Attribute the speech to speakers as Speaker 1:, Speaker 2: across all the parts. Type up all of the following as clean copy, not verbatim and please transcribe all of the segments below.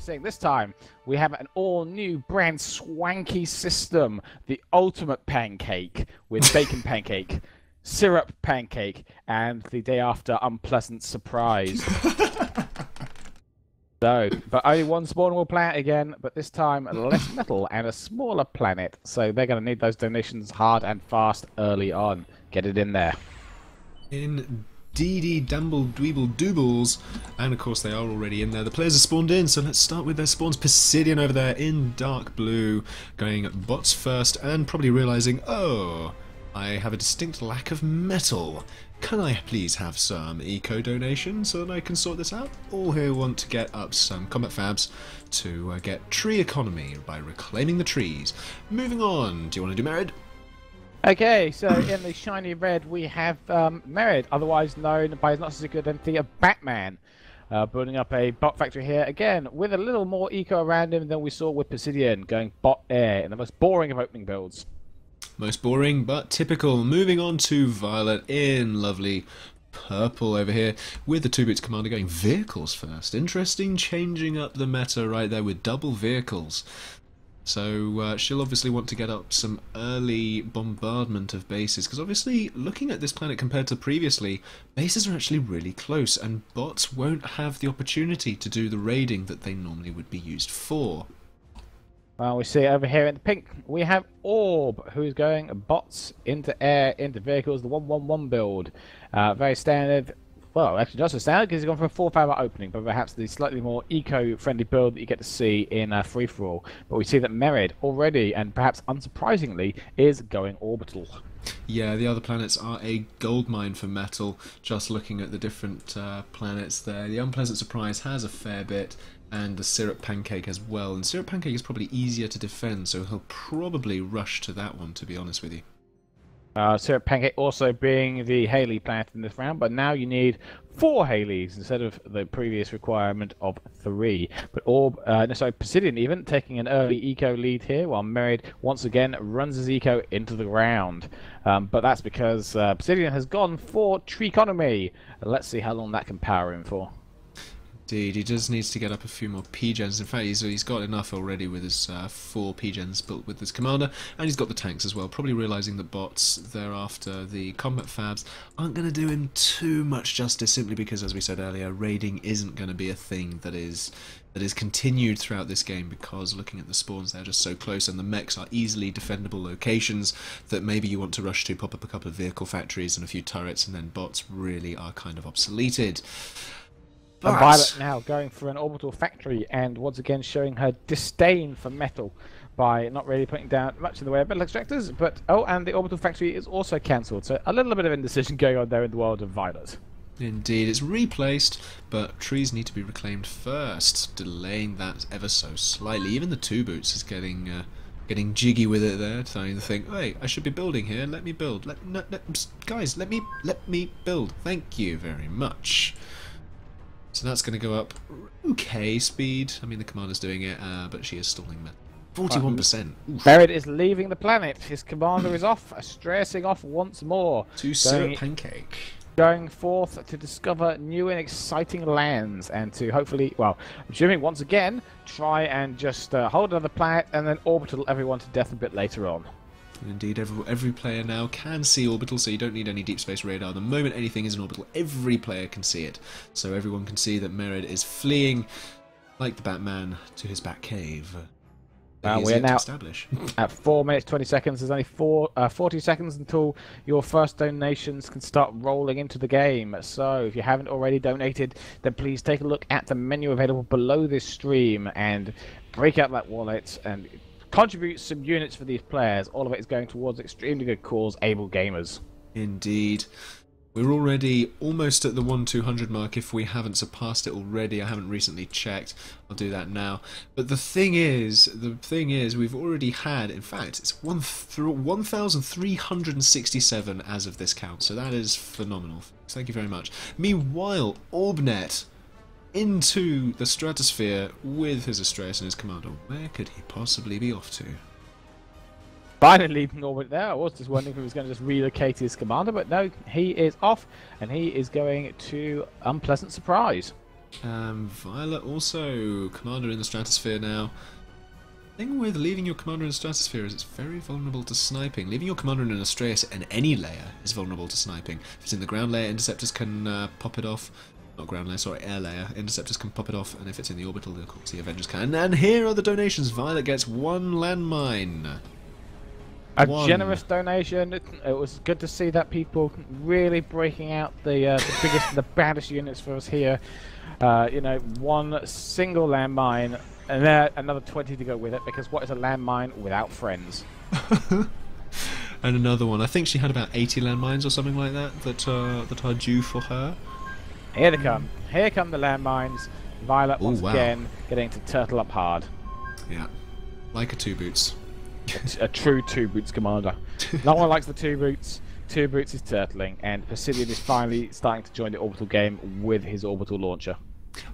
Speaker 1: seeing this time we have an all-new, brand swanky system. The ultimate pancake with bacon pancake, syrup pancake, and the day after unpleasant surprise. So, but only one spawnable planet again, but this time less metal and a smaller planet. So they're going to need those donations hard and fast early on. Get it in there.
Speaker 2: Indeedy Dumble Dweeble Doobles, and of course they are already in there. The players are spawned in, so let's start with their spawns. Posidian over there in dark blue, going bots first, and probably realizing, oh, I have a distinct lack of metal. Can I please have some eco donations so that I can sort this out? All who want to get up some combat fabs to get tree economy by reclaiming the trees. Moving on, do you want to do Merid?
Speaker 1: Okay, so in the shiny red we have Merid, otherwise known by his not so good identity of Batman. Building up a bot factory here, again, with a little more eco around him than we saw with Posidian, going bot air in the most boring of opening builds.
Speaker 2: Most boring, but typical. Moving on to Violet in lovely purple over here, with the 2-boots commander going vehicles first. Interesting, changing up the meta right there with double vehicles. So she'll obviously want to get up some early bombardment of bases, because obviously, looking at this planet compared to previously, bases are actually really close, and bots won't have the opportunity to do the raiding that they normally would be used for.
Speaker 1: Well, we see over here in the pink, we have Orb, who's going bots into air, into vehicles, the 1-1-1 build. Very standard, well, actually just as standard, because he's gone for a 4-5 opening, but perhaps the slightly more eco-friendly build that you get to see in free-for-all. But we see that Merid already, and perhaps unsurprisingly, is going orbital.
Speaker 2: Yeah, the other planets are a goldmine for metal, just looking at the different planets there. The Unpleasant Surprise has a fair bit, and the Syrup Pancake as well. And Syrup Pancake is probably easier to defend, so he'll probably rush to that one, to be honest with you.
Speaker 1: Syrup Pancake also being the Haley planet in this round, but now you need 4 Haleys instead of the previous requirement of 3. But Orb, Posidian even, taking an early eco lead here, while Merid once again runs his eco into the ground. But that's because Posidian has gone for tree economy. Let's see how long that can power him for.
Speaker 2: Indeed, he just needs to get up a few more P-gens. In fact, he's got enough already with his 4 P-gens built with his commander, and he's got the tanks as well, probably realising that bots thereafter, the combat fabs, aren't going to do him too much justice, simply because, as we said earlier, raiding isn't going to be a thing that is continued throughout this game, because looking at the spawns, they're just so close, and the mechs are easily defendable locations that maybe you want to rush to, pop up a couple of vehicle factories and a few turrets, and then bots really are kind of obsoleted.
Speaker 1: And Violet now going for an orbital factory, and once again showing her disdain for metal by not really putting down much in the way of metal extractors. But and the orbital factory is also cancelled, so a little bit of indecision going on there in the world of Violet.
Speaker 2: Indeed, it's replaced, but trees need to be reclaimed first, delaying that ever so slightly. Even the 2-boots is getting jiggy with it there, trying to think, hey, I should be building here. Let me build. Guys, let me build. Thank you very much. So that's going to go up okay speed. I mean, the commander's doing it, but she is stalling. 41%.
Speaker 1: Merid is leaving the planet. His commander is off, stressing off once more.
Speaker 2: To Syrup Pancake.
Speaker 1: Going forth to discover new and exciting lands, and to hopefully, well, I'm assuming once again, try and just hold another planet and then orbital everyone to death a bit later on.
Speaker 2: Indeed, every player now can see orbital, so you don't need any deep space radar. The moment anything is in orbital, every player can see it. So everyone can see that Merid is fleeing, like the Batman, to his Batcave.
Speaker 1: We are now at 4 minutes 20 seconds. There's only 40 seconds until your first donations can start rolling into the game. So if you haven't already donated, then please take a look at the menu available below this stream and break out that wallet and contribute some units for these players. All of it is going towards extremely good cause, Ablegamers.
Speaker 2: Indeed. We're already almost at the 1-200 mark if we haven't surpassed it already. I haven't recently checked. I'll do that now. But the thing is, we've already had, in fact, it's 1,367 as of this count. So that is phenomenal. Thank you very much. Meanwhile, Orbnet into the stratosphere with his Astreus and his commander. Where could he possibly be off to?
Speaker 1: Finally leaving orbit there. I was just wondering if he was going to just relocate his commander, but no, he is off, and he is going to Unpleasant Surprise.
Speaker 2: Violet also commander in the stratosphere now. The thing with leaving your commander in the stratosphere is it's very vulnerable to sniping. Leaving your commander in an Astraeus in any layer is vulnerable to sniping. If it's in the ground layer, interceptors can pop it off. Not ground layer, sorry, air layer. Interceptors can pop it off, and if it's in the orbital, of course the Avengers can. And here are the donations. Violet gets 1 landmine.
Speaker 1: A generous donation. It was good to see that people really breaking out the biggest and the baddest units for us here. You know, 1 single landmine, and then another 20 to go with it, because what is a landmine without friends?
Speaker 2: And another one. I think she had about 80 landmines or something like that that are due for her.
Speaker 1: Here they come. Here come the landmines. Violet once
Speaker 2: wow.
Speaker 1: again getting to turtle up hard.
Speaker 2: Yeah, like a 2 boots.
Speaker 1: A true 2 boots commander. No one likes the 2 boots. 2 boots is turtling, and Posidian is finally starting to join the orbital game with his orbital launcher.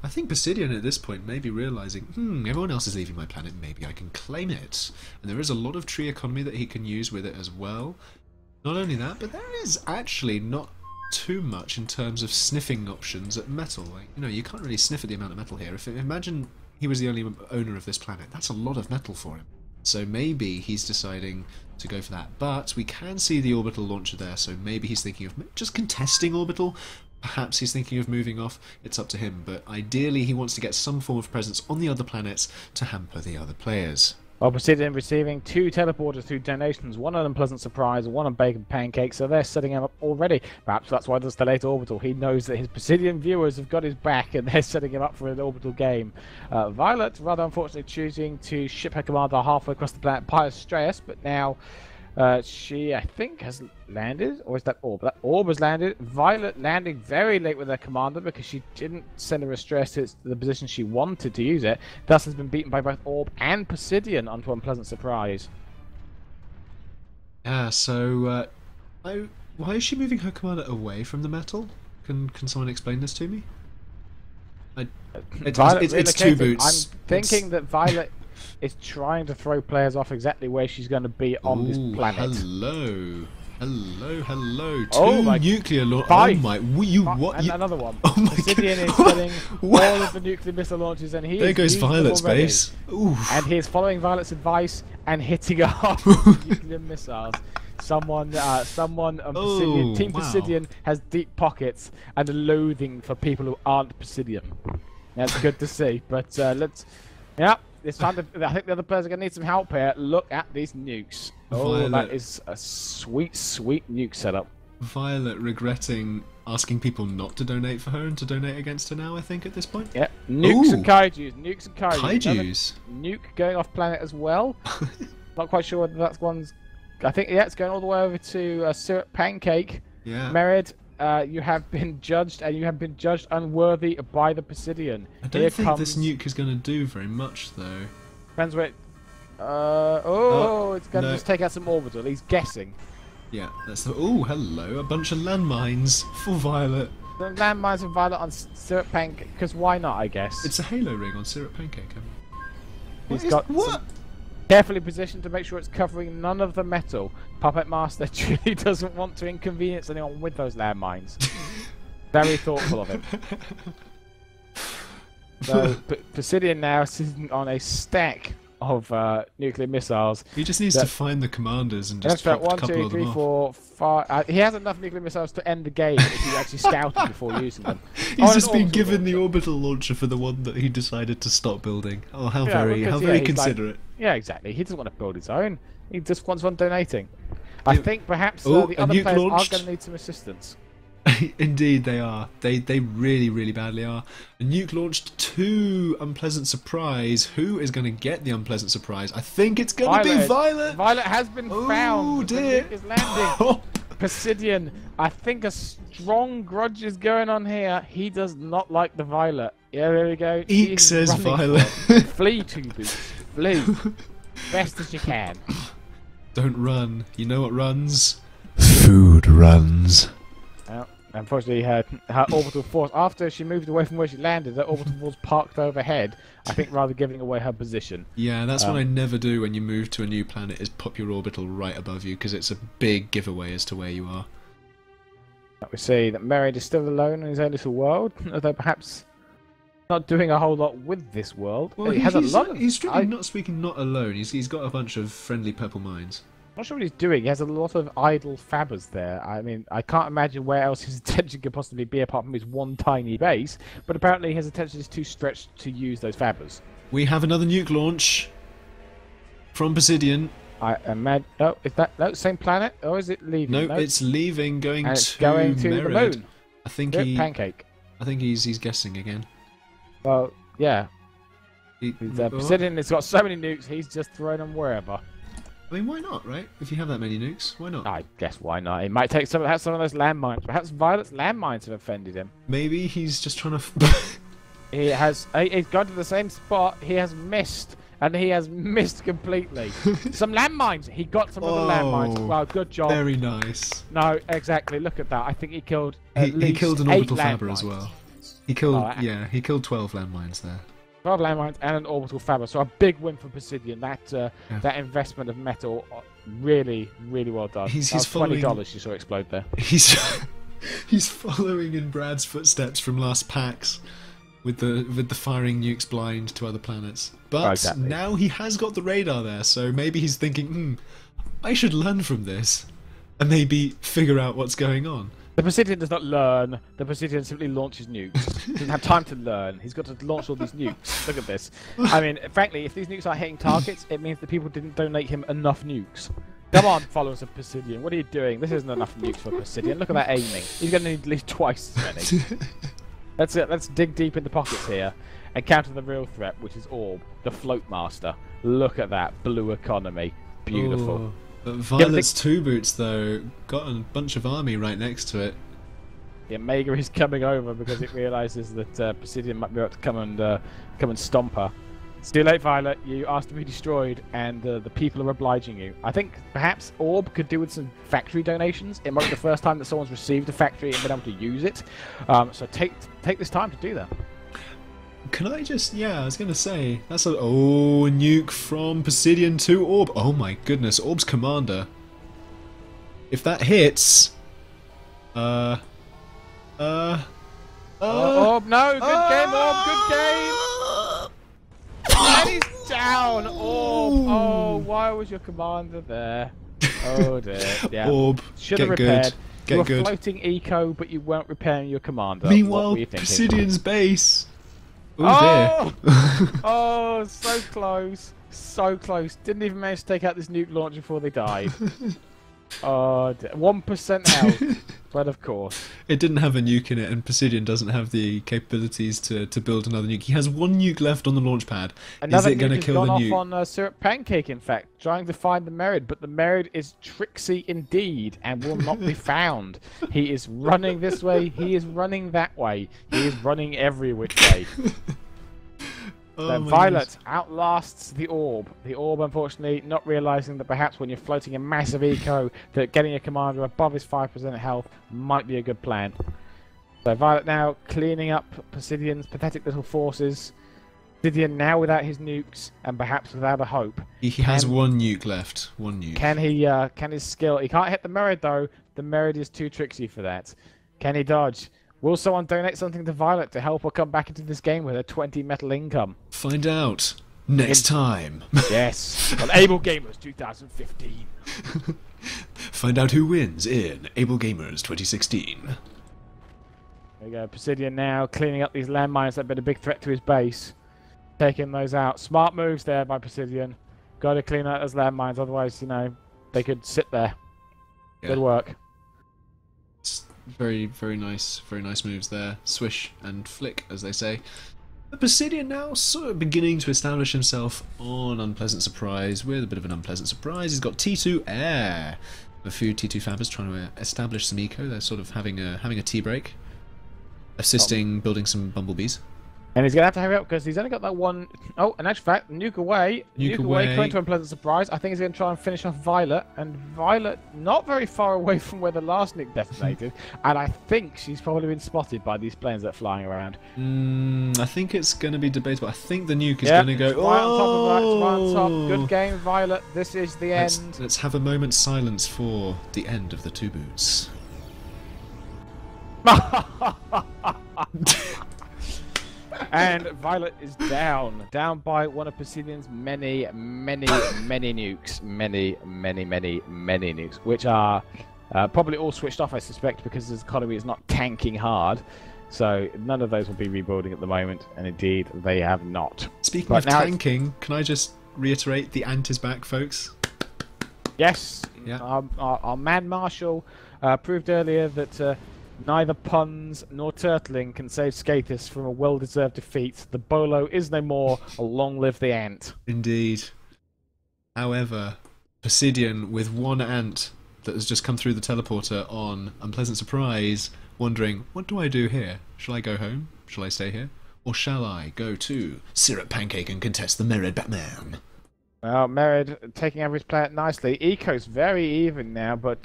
Speaker 2: I think Posidian at this point may be realising, everyone else is leaving my planet, maybe I can claim it. And there is a lot of tree economy that he can use with it as well. Not only that, but there is actually not too much in terms of sniffing options at metal. Like, you know, you can't really sniff at the amount of metal here. Imagine he was the only owner of this planet. That's a lot of metal for him. So maybe he's deciding to go for that. But we can see the orbital launcher there, so maybe he's thinking of just contesting orbital. Perhaps he's thinking of moving off. It's up to him. But ideally he wants to get some form of presence on the other planets to hamper the other players.
Speaker 1: Well, Posidian receiving 2 teleporters through donations, 1 on Unpleasant Surprise, 1 on Bacon Pancake, so they're setting him up already. Perhaps that's why there's the late orbital. He knows that his Posidian viewers have got his back, and they're setting him up for an orbital game. Violet, rather unfortunately, choosing to ship her commander halfway across the planet by Astraeus, but now she, I think, has landed, or is that Orb? That Orb has landed. Violet landing very late with her commander because she didn't send her Astraeus to the position she wanted to use it. Thus has been beaten by both Orb and Posidian onto Unpleasant Surprise.
Speaker 2: Yeah, so why is she moving her commander away from the metal? Can someone explain this to me? It's 2 boots.
Speaker 1: I'm thinking that Violet is trying to throw players off exactly where she's going to be on this planet.
Speaker 2: Hello. 2
Speaker 1: Oh my
Speaker 2: nuclear launch.
Speaker 1: 5.
Speaker 2: Oh my, what?
Speaker 1: And another one.
Speaker 2: Oh my
Speaker 1: Posidian is
Speaker 2: God.
Speaker 1: getting
Speaker 2: Wow.
Speaker 1: all of the nuclear missile launches, and he
Speaker 2: There goes
Speaker 1: used them
Speaker 2: Violet's
Speaker 1: already.
Speaker 2: base. Oof.
Speaker 1: And he is following Violet's advice and hitting off nuclear missiles. Someone on Posidian, Team
Speaker 2: wow.
Speaker 1: Posidian has deep pockets and a loathing for people who aren't Posidian. That's good to see. But it's time to, I think the other players are going to need some help here. Look at these nukes. Oh,
Speaker 2: Violet.
Speaker 1: that is a sweet, sweet nuke setup.
Speaker 2: Violet regretting asking people not to donate for her and to donate against her now, I think, at this point.
Speaker 1: Yeah, nukes
Speaker 2: Ooh.
Speaker 1: and kaijus. Nukes and kaijus.
Speaker 2: Kaijus?
Speaker 1: Another nuke going off planet as well. Not quite sure whether that's one's... I think, yeah, it's going all the way over to Syrup Pancake.
Speaker 2: Yeah.
Speaker 1: Merid, you have been judged, and you have been judged unworthy by the Posidian.
Speaker 2: I don't think this nuke is going to do very much, though.
Speaker 1: Depends where it... it's going to just take out some orbital. He's guessing.
Speaker 2: Yeah, that's the... Oh, hello. A bunch of landmines for Violet.
Speaker 1: The landmines of Violet on Syrup Pancake, because why not, I guess?
Speaker 2: It's a halo ring on Syrup Pancake.
Speaker 1: He's got some carefully positioned to make sure it's covering none of the metal. Puppet Master truly doesn't want to inconvenience anyone with those landmines. Very thoughtful of him. So, Posidian now sitting on a stack of nuclear missiles.
Speaker 2: He just needs to find the commanders and just pop a
Speaker 1: 1,
Speaker 2: couple
Speaker 1: 2,
Speaker 2: of them
Speaker 1: 3,
Speaker 2: off.
Speaker 1: 4, 5. He has enough nuclear missiles to end the game if you actually scouted before using them.
Speaker 2: He's just been given the orbital launcher for the one that he decided to stop building. Oh, how very considerate.
Speaker 1: Yeah, exactly. He doesn't want to build his own. He just wants one donating. I think perhaps the other players are going to need some assistance.
Speaker 2: Indeed they are. They really, really badly are. A nuke launched to Unpleasant Surprise. Who is going to get the Unpleasant Surprise? I think it's going to be Violet.
Speaker 1: Violet has been found.
Speaker 2: Oh dear.
Speaker 1: The nuke is landing. Posidian, I think a strong grudge is going on here. He does not like the Violet. Yeah, there we go.
Speaker 2: Eek, says Violet.
Speaker 1: Flee, 2 boots. Flee. Best as you can.
Speaker 2: Don't run. You know what runs? Food runs.
Speaker 1: Well, unfortunately, her orbital force, after she moved away from where she landed, her orbital force parked overhead, I think rather giving away her position.
Speaker 2: Yeah, that's what I never do when you move to a new planet, is pop your orbital right above you, because it's a big giveaway as to where you are.
Speaker 1: We see that Merid is still alone in his own little world, although perhaps not doing a whole lot with this world.
Speaker 2: Well,
Speaker 1: It has a lot of...
Speaker 2: he's strictly not speaking not alone. He's got a bunch of friendly purple mines.
Speaker 1: I'm not sure what he's doing. He has a lot of idle fabbers there. I mean, I can't imagine where else his attention could possibly be apart from his one tiny base. But apparently his attention is too stretched to use those fabbers.
Speaker 2: We have another nuke launch from Posidian.
Speaker 1: I imagine... Oh, is that same planet? Or is it leaving?
Speaker 2: No, it's leaving, going to
Speaker 1: the moon.
Speaker 2: I think
Speaker 1: Pancake.
Speaker 2: I think he's guessing again.
Speaker 1: Well, yeah.
Speaker 2: He,
Speaker 1: Posidian has got so many nukes, he's just throwing them wherever.
Speaker 2: I mean, why not, right? If you have that many nukes, why not?
Speaker 1: I guess why not? He might take some of those landmines. Perhaps Violet's landmines have offended him.
Speaker 2: Maybe he's just trying to...
Speaker 1: He's gone to the same spot. He has missed. And he has missed completely. Some landmines. He got some of the landmines. Well, good job.
Speaker 2: Very nice.
Speaker 1: No, exactly. Look at that. I think he killed
Speaker 2: He killed an orbital fabber
Speaker 1: landmines.
Speaker 2: as well. He killed, he killed 12 landmines there.
Speaker 1: 12 landmines and an orbital fabber. So a big win for Posidian. That investment of metal, really, really well done.
Speaker 2: He's
Speaker 1: $20
Speaker 2: following...
Speaker 1: you saw explode there.
Speaker 2: He's following in Brad's footsteps from last packs. With the firing nukes blind to other planets. But now he has got the radar there, so maybe he's thinking, I should learn from this. And maybe figure out what's going on.
Speaker 1: The Posidian does not learn. The Posidian simply launches nukes. He doesn't have time to learn. He's got to launch all these nukes. Look at this. I mean, frankly, if these nukes are hitting targets, it means that people didn't donate him enough nukes. Come on, followers of Posidian. What are you doing? This isn't enough nukes for Posidian. Look at that aiming. He's going to need at least twice as many. Let's dig deep in the pockets here and counter the real threat, which is Orb, the Float Master. Look at that blue economy. Beautiful.
Speaker 2: Violet's two boots, though, got a bunch of army right next to it.
Speaker 1: Yeah, Mega is coming over because it realises that Posidian might be able to come and stomp her. It's too late, Violet. You asked to be destroyed, and the people are obliging you. I think perhaps Orb could do with some factory donations. It might be the first time that someone's received a factory and been able to use it. So take this time to do that.
Speaker 2: Can I just... Yeah, I was going to say... That's a... Oh, nuke from Posidian to Orb. Oh my goodness, Orb's commander. If that hits...
Speaker 1: Orb, no! Good game, Orb! Good game! And he's down! Orb! Oh, why was your commander there? Oh dear. Yeah.
Speaker 2: Orb,
Speaker 1: should have repaired.
Speaker 2: Get good.
Speaker 1: You were floating eco, but you weren't repairing your commander.
Speaker 2: Meanwhile, Posidian's base...
Speaker 1: Oh, oh, so close. So close. Didn't even manage to take out this nuke launch before they died. Oh, 1% health. But of course.
Speaker 2: It didn't have a nuke in it, and Posidian doesn't have the capabilities to build another nuke. He has one nuke left on the launch pad.
Speaker 1: Another
Speaker 2: is it going to kill the nuke?
Speaker 1: Off on Syrup Pancake, in fact, trying to find the Merid, but the Merid is tricksy indeed and will not be found. He is running this way, he is running that way, he is running every which way. So Violet outlasts the Orb. The Orb, unfortunately, not realising that perhaps when you're floating a massive eco, that getting a commander above his 5% health might be a good plan. So Violet now cleaning up Posidian's pathetic little forces. Posidian now without his nukes and perhaps without a hope.
Speaker 2: He has one nuke left. One nuke.
Speaker 1: Can his skill... He can't hit the Merid though. The Merid is too tricksy for that. Can he dodge? Will someone donate something to Violet to help her come back into this game with a 20 metal income?
Speaker 2: Find out next time.
Speaker 1: Yes, on Ablegamers 2015.
Speaker 2: Find out who wins in Ablegamers 2016.
Speaker 1: There we go. Posidian now cleaning up these landmines that have been a big threat to his base. Taking those out. Smart moves there by Posidian. Got to clean out those landmines, otherwise, you know, they could sit there. Yeah. Good work.
Speaker 2: Very nice moves there. Swish and flick, as they say. But Posidian now sort of beginning to establish himself on Unpleasant Surprise with a bit of an unpleasant surprise. He's got T2 Air. A few T2 Fabbers trying to establish some eco. They're sort of having a tea break. Assisting building some bumblebees.
Speaker 1: And he's going to have to hurry up because he's only got that one... Oh, in actual fact, nuke away. Nuke away, coming to Unpleasant Surprise. I think he's going to try and finish off Violet. And Violet, not very far away from where the last nuke detonated. And I think she's probably been spotted by these planes that are flying around.
Speaker 2: I think it's going to be debatable. I think the nuke is going to go...
Speaker 1: Right on top of that. Right on top. Good game, Violet. This is the end.
Speaker 2: Let's have a moment's silence for the end of the two boots.
Speaker 1: And Violet is down by one of Posidian's many nukes, many nukes, which are probably all switched off, I suspect, because his economy is not tanking hard. So none of those will be rebuilding at the moment, and indeed they have not.
Speaker 2: Speaking of tanking, can I just reiterate the ant is back, folks?
Speaker 1: Yes,
Speaker 2: yeah.
Speaker 1: Our man Marshall proved earlier that neither puns nor turtling can save Skatis from a well-deserved defeat. The bolo is no more. Long live the ant.
Speaker 2: Indeed. However, Posidian with one ant that has just come through the teleporter on unpleasant surprise, wondering, what do I do here? Shall I go home? Shall I stay here? Or shall I go to Syrup Pancake and contest the Merid Batman?
Speaker 1: Well, Merid taking average play out nicely. Eco's very even now, but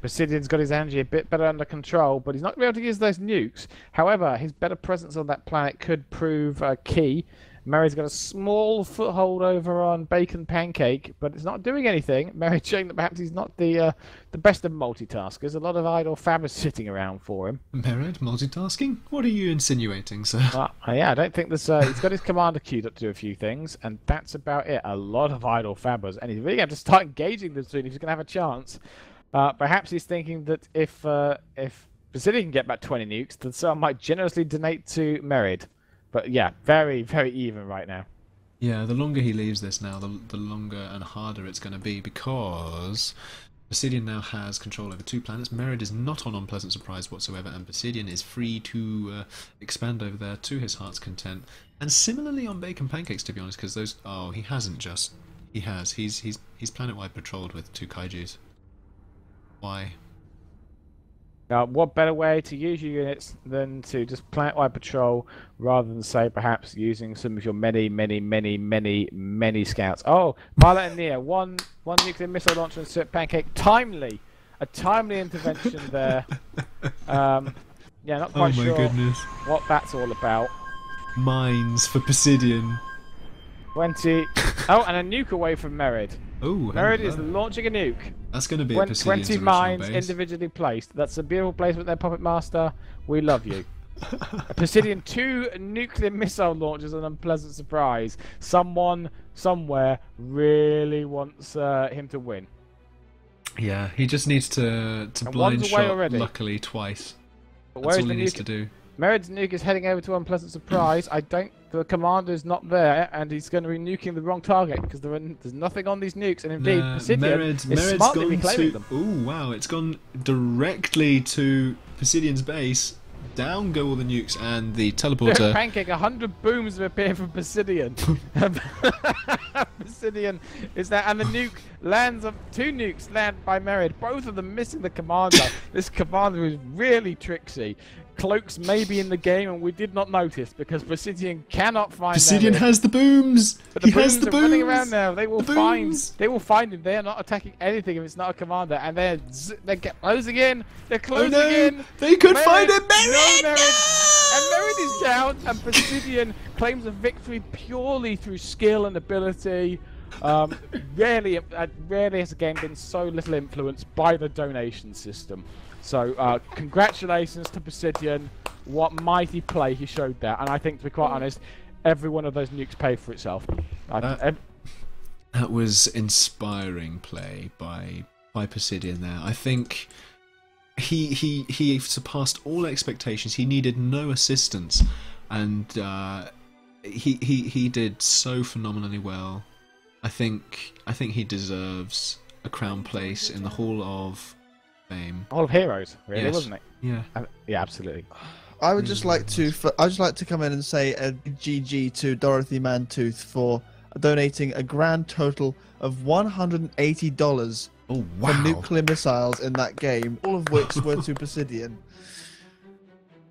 Speaker 1: Posidian's got his energy a bit better under control, but he's not going to be able to use those nukes. However, his better presence on that planet could prove key. Merid's got a small foothold over on Bacon Pancake, but it's not doing anything. Merid showing that perhaps he's not the best of multitaskers. A lot of idle fabbers sitting around for him.
Speaker 2: Merid multitasking? What are you insinuating, sir?
Speaker 1: Yeah, I don't think there's. He's got his commander queued up to do a few things, and that's about it. A lot of idle fabbers, and he's really going to have to start engaging them soon if he's going to have a chance. Perhaps he's thinking that if Posidian can get back 20 nukes, then someone might generously donate to Merid. But yeah, very even right now.
Speaker 2: Yeah, the longer he leaves this now, the longer and harder it's going to be, because Posidian now has control over 2 planets. Merid is not on unpleasant surprise whatsoever, and Posidian is free to expand over there to his heart's content. And similarly on Bacon Pancakes, to be honest, because those... Oh, he hasn't just... He has. He's planet-wide patrolled with 2 kaijus. Why?
Speaker 1: Now, what better way to use your units than to just planet-wide patrol, rather than, say, perhaps using some of your many scouts. Oh, VioletAnia, one nuclear missile launcher and Syrup Pancake. A timely intervention there. Yeah, not quite sure
Speaker 2: goodness.
Speaker 1: What that's all about.
Speaker 2: Mines for Posidian.
Speaker 1: 20. Oh, and a nuke away from Merid.
Speaker 2: Oh,
Speaker 1: Merid is launching a nuke.
Speaker 2: That's going to be a Posidian's
Speaker 1: 20 mines
Speaker 2: base.
Speaker 1: individually placed. That's a beautiful placement there, Puppet Master. We love you. Posidian 2 nuclear missile launches, an unpleasant surprise. Someone, somewhere, really wants him to win.
Speaker 2: Yeah, he just needs to blind shot, luckily, twice.
Speaker 1: But
Speaker 2: that's all he needs to do.
Speaker 1: Merid's nuke is heading over to unpleasant surprise. The commander's not there, and he's going to be nuking the wrong target because there's nothing on these nukes. And indeed, Posidian is smartly reclaiming them.
Speaker 2: Oh wow! It's gone directly to Posidian's base. Down go all the nukes, and the teleporter.
Speaker 1: Pancake, 100 booms have appeared from Posidian. Posidian is there, and the nuke lands on 2 nukes land by Merid. Both of them missing the commander. This commander is really tricksy. Cloaks may be in the game, and we did not notice because Posidian cannot find.
Speaker 2: Posidian has the booms.
Speaker 1: But the booms are running around now. They will find him. They are not attacking anything if it's not a commander, and they're closing in. They're closing in.
Speaker 2: They could find him.
Speaker 1: Merid! No, Merid! And Merid is down, and Posidian claims a victory purely through skill and ability. Rarely has a game been so little influenced by the donation system. So, congratulations to Posidian. What mighty play he showed there. And I think, to be quite honest, every one of those nukes paid for itself.
Speaker 2: That was inspiring play by Posidian there. I think he surpassed all expectations. He needed no assistance. And he did so phenomenally well. I think he deserves a crown place in the Hall of Fame.
Speaker 1: Hall of Heroes, really,
Speaker 2: yes.
Speaker 1: Wasn't it?
Speaker 2: Yeah.
Speaker 1: Yeah, absolutely.
Speaker 3: I would just like to come in and say a GG to Dorothy Mantooth for donating a grand total of $180 for nuclear missiles in that game, all of which were to Posidian.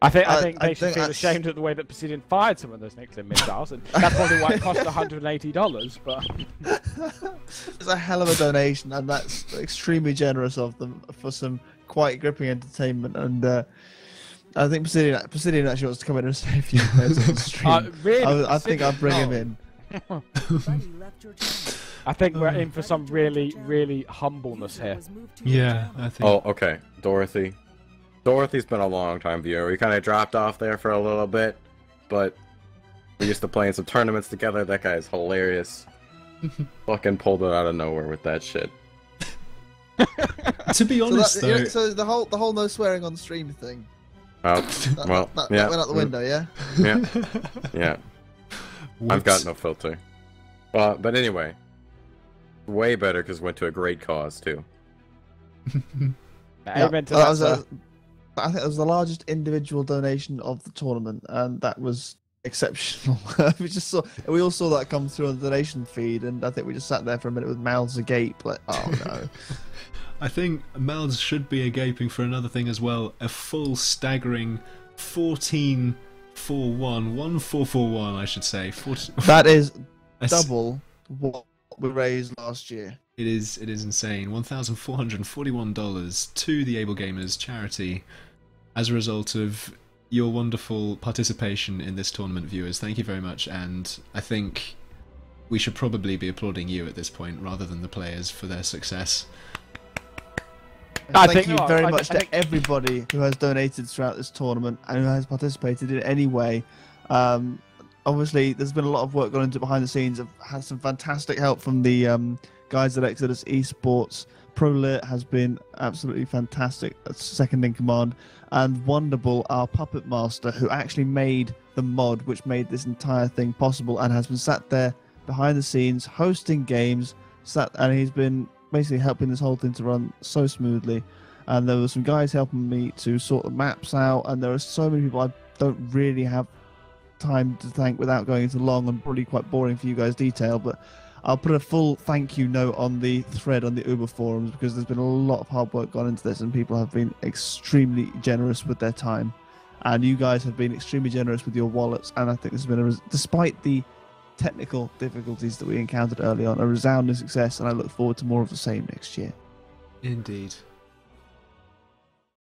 Speaker 1: I think they should feel ashamed of the way that Posidian fired some of those nuclear missiles, and that's probably why it cost $180. But
Speaker 3: it's a hell of a donation, and that's extremely generous of them for some quite gripping entertainment. And I think Posidian actually wants to come in and say a few words on the stream.
Speaker 1: Really?
Speaker 3: I think I'll bring him in.
Speaker 1: I think we're in for some really humbleness here.
Speaker 2: Yeah, I think.
Speaker 4: Oh, okay, Dorothy. Dorothy's been a long time viewer. We kind of dropped off there for a little bit, but We used to play in some tournaments together. That guy is hilarious. Fucking pulled it out of nowhere with that shit.
Speaker 2: To be honest, though,
Speaker 3: so the whole no swearing on stream thing.
Speaker 4: Well,
Speaker 3: That
Speaker 4: yeah.
Speaker 3: went out the window, yeah.
Speaker 4: Yeah, yeah. I've got
Speaker 2: whoops.
Speaker 4: no filter. But anyway, way better because went to a great cause too.
Speaker 1: Amen to
Speaker 3: that
Speaker 1: that,
Speaker 3: was
Speaker 1: sir.
Speaker 3: I think that was the largest individual donation of the tournament, and that was exceptional. We all saw that come through on the donation feed, and I think we just sat there for a minute with mouths agape, like, oh no.
Speaker 2: I think mouths should be agaping for another thing as well. A full staggering 1441, I should say.
Speaker 3: That is double what we raised last year.
Speaker 2: It is insane. $1,441 to the Ablegamers charity as a result of your wonderful participation in this tournament, viewers. Thank you very much, and I think we should probably be applauding you at this point rather than the players for their success.
Speaker 3: Thank you very much to everybody who has donated throughout this tournament and who has participated in any way. Obviously, there's been a lot of work gone into behind the scenes. I've had some fantastic help from the guys at Exodus Esports. ProLit has been absolutely fantastic. That's second in command. And Wonderful, our puppet master, who actually made the mod which made this entire thing possible and has been sat there behind the scenes hosting games. And he's been basically helping this whole thing to run so smoothly. And there were some guys helping me to sort the maps out, and there are so many people I don't really have time to thank without going into long and probably quite boring for you guys detail, but I'll put a full thank you note on the thread on the Uber forums, because there's been a lot of hard work gone into this and people have been extremely generous with their time, and you guys have been extremely generous with your wallets, and I think this has been despite the technical difficulties that we encountered early on, a resounding success, and I look forward to more of the same next year.
Speaker 2: Indeed.